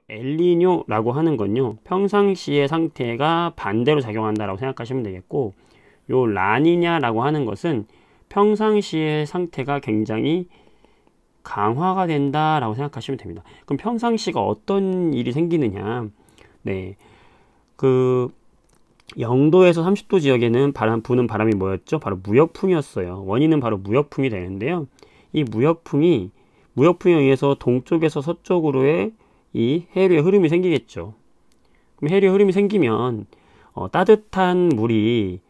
엘니뇨라고 하는 건요, 평상시의 상태가 반대로 작용한다라고 생각하시면 되겠고, 요 라니냐라고 하는 것은 평상시의 상태가 굉장히 강화가 된다라고 생각하시면 됩니다. 그럼 평상시가 어떤 일이 생기느냐? 네, 그 0도에서 30도 지역에는 부는 바람이 뭐였죠? 바로 무역풍이었어요. 원인은 바로 무역풍이 되는데요. 이 무역풍에 의해서 동쪽에서 서쪽으로의 이 해류의 흐름이 생기겠죠. 그럼 해류의 흐름이 생기면 따뜻한 물이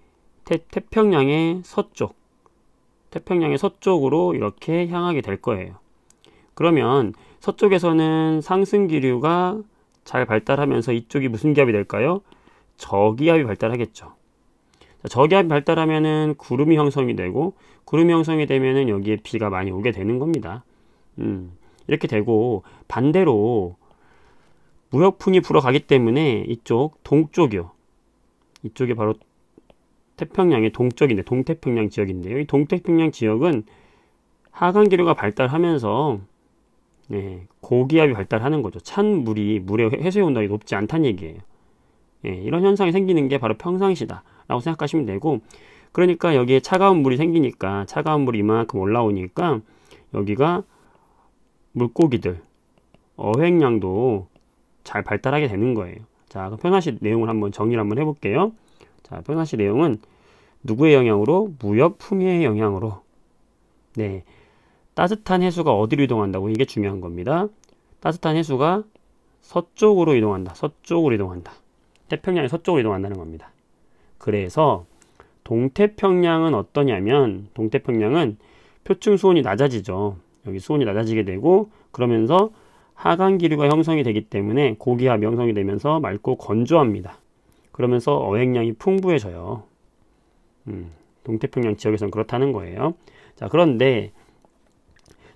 태평양의 서쪽으로 이렇게 향하게 될 거예요. 그러면 서쪽에서는 상승 기류가 잘 발달하면서 이쪽이 무슨 기압이 될까요? 저기압이 발달하겠죠. 저기압이 발달하면은 구름이 형성이 되고, 구름이 형성이 되면은 여기에 비가 많이 오게 되는 겁니다. 이렇게 되고, 반대로 무역풍이 불어가기 때문에 이쪽 동쪽이요, 이쪽이 바로 태평양의 동쪽인데 동태평양 지역인데요. 이 동태평양 지역은 하강 기류가 발달하면서 고기압이 발달하는 거죠. 찬 물의 해수의 온도가 높지 않다는 얘기예요. 이런 현상이 생기는 게 바로 평상시다 라고 생각하시면 되고, 그러니까 여기에 차가운 물이 생기니까, 차가운 물이 이만큼 올라오니까 여기가 물고기들 어획량도 잘 발달하게 되는 거예요. 자, 그럼 평상시 내용을 한번 정리를 한번 해볼게요. 자, 평상시 내용은 누구의 영향으로? 무역풍의 영향으로. 네, 따뜻한 해수가 어디로 이동한다고? 이게 중요한 겁니다. 따뜻한 해수가 서쪽으로 이동한다. 태평양의 서쪽으로 이동한다는 겁니다. 그래서 동태평양은 어떠냐면, 동태평양은 표층 수온이 낮아지죠. 여기 수온이 낮아지게 되고, 그러면서 하강 기류가 형성이 되기 때문에 고기압이 형성이 되면서 맑고 건조합니다. 그러면서 어획량이 풍부해져요. 동태평양 지역에서는 그렇다는 거예요. 자, 그런데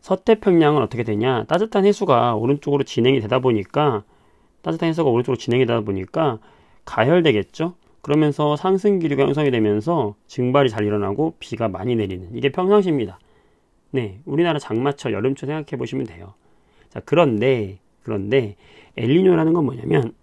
서태평양은 어떻게 되냐? 따뜻한 해수가 오른쪽으로 진행이 되다 보니까 가열되겠죠? 그러면서 상승 기류가 형성이 되면서 증발이 잘 일어나고 비가 많이 내리는, 이게 평상시입니다. 네, 우리나라 장마철, 여름철 생각해 보시면 돼요. 자, 그런데 엘니뇨라는 건 뭐냐면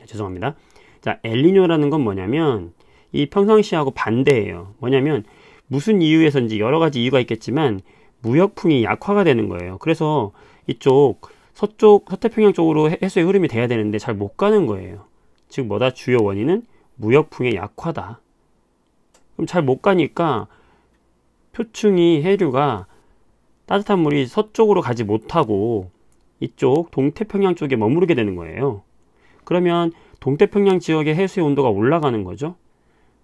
죄송합니다. 자, 엘니뇨라는 건 뭐냐면 이 평상시하고 반대예요. 뭐냐면 무슨 이유에서인지, 여러 가지 이유가 있겠지만 무역풍이 약화가 되는 거예요. 그래서 이쪽 서태평양 쪽으로 해수의 흐름이 돼야 되는데 잘 못 가는 거예요. 즉 뭐다? 주요 원인은 무역풍의 약화다. 그럼 잘 못 가니까 표층이, 해류가 따뜻한 물이 서쪽으로 가지 못하고 이쪽 동태평양 쪽에 머무르게 되는 거예요. 그러면 동태평양 지역의 해수의 온도가 올라가는 거죠.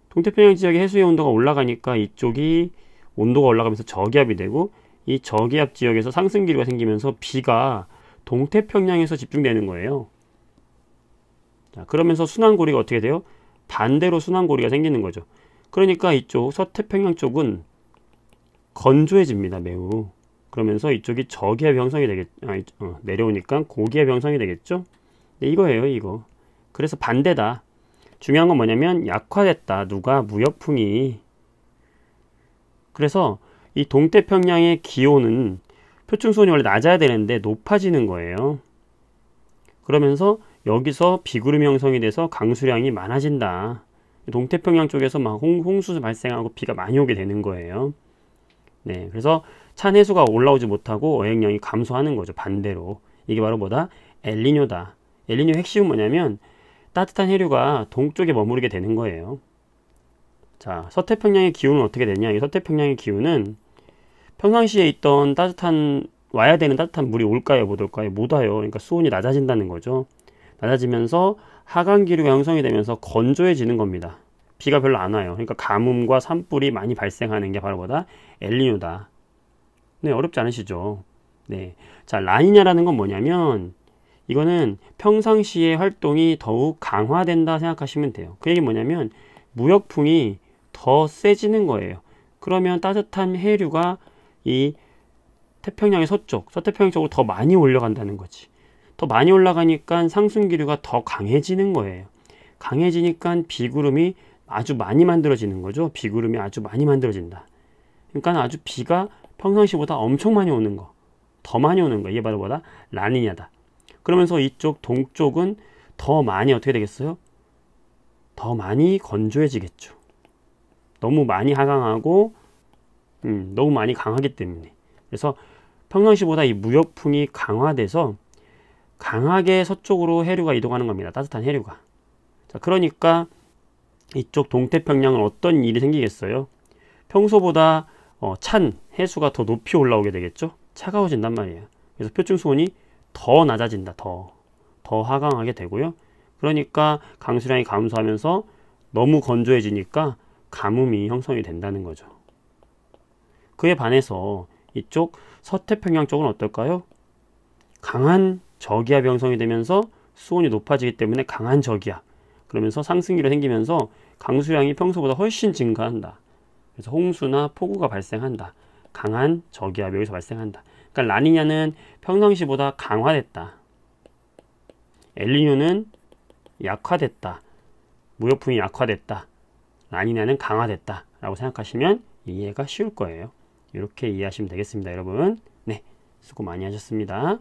동태평양 지역의 해수의 온도가 올라가니까 이쪽이 온도가 올라가면서 저기압이 되고, 이 저기압 지역에서 상승 기류가 생기면서 비가 동태평양에서 집중되는 거예요. 자, 그러면서 순환고리가 어떻게 돼요? 반대로 순환고리가 생기는 거죠. 그러니까 이쪽 서태평양 쪽은 건조해집니다, 매우. 그러면서 이쪽이 저기압 형성이 내려오니까 고기압 형성이 되겠죠? 네, 이거예요, 이거. 그래서 반대다. 중요한 건 뭐냐면 약화됐다. 누가? 무역풍이. 그래서 이 동태평양의 기온은 표층 수온이 원래 낮아야 되는데 높아지는 거예요. 그러면서 여기서 비구름이 형성이 돼서 강수량이 많아진다. 동태평양 쪽에서 막 홍수 발생하고 비가 많이 오게 되는 거예요. 네, 그래서 찬 해수가 올라오지 못하고 어획량이 감소하는 거죠. 반대로. 이게 바로 뭐다? 엘니뇨다. 엘니뇨 핵심은 뭐냐면 따뜻한 해류가 동쪽에 머무르게 되는 거예요. 자, 서태평양의 기온은 어떻게 되냐? 이 서태평양의 기온은 평상시에 있던 와야 되는 따뜻한 물이 올까요? 못 올까요? 못 와요. 그러니까 수온이 낮아진다는 거죠. 낮아지면서 하강 기류가 형성이 되면서 건조해지는 겁니다. 비가 별로 안 와요. 그러니까 가뭄과 산불이 많이 발생하는 게 바로 뭐다? 엘니뇨다. 네, 어렵지 않으시죠? 네. 자, 라니냐라는 건 뭐냐면 이거는 평상시의 활동이 더욱 강화된다 생각하시면 돼요. 그 얘기 뭐냐면 무역풍이 더 세지는 거예요. 그러면 따뜻한 해류가 이 태평양의 서태평양 쪽으로 더 많이 올라간다는 거지. 더 많이 올라가니까 상승 기류가 더 강해지는 거예요. 강해지니까 비구름이 아주 많이 만들어지는 거죠. 비구름이 아주 많이 만들어진다. 그러니까 아주 비가 평상시보다 엄청 많이 오는 거. 더 많이 오는 거예요. 이게 바로 뭐다? 라니냐다. 그러면서 이쪽 동쪽은 더 많이 어떻게 되겠어요? 더 많이 건조해지겠죠. 너무 많이 하강하고 너무 많이 강하기 때문에. 그래서 평상시보다 이 무역풍이 강화돼서 강하게 서쪽으로 해류가 이동하는 겁니다. 따뜻한 해류가. 자, 그러니까 이쪽 동태평양은 어떤 일이 생기겠어요? 평소보다 찬 해수가 더 높이 올라오게 되겠죠? 차가워진단 말이에요. 그래서 표층수온이 더 낮아진다. 더 하강하게 되고요. 그러니까 강수량이 감소하면서 너무 건조해지니까 가뭄이 형성이 된다는 거죠. 그에 반해서 이쪽 서태평양 쪽은 어떨까요? 강한 저기압이 형성이 되면서 수온이 높아지기 때문에 강한 저기압, 그러면서 상승기로 생기면서 강수량이 평소보다 훨씬 증가한다. 그래서 홍수나 폭우가 발생한다. 강한 저기압이 여기서 발생한다. 그러니까 라니냐는 평상시보다 강화됐다. 엘니뇨는 약화됐다. 무역풍이 약화됐다. 라니냐는 강화됐다. 라고 생각하시면 이해가 쉬울 거예요. 이렇게 이해하시면 되겠습니다, 여러분. 네, 수고 많이 하셨습니다.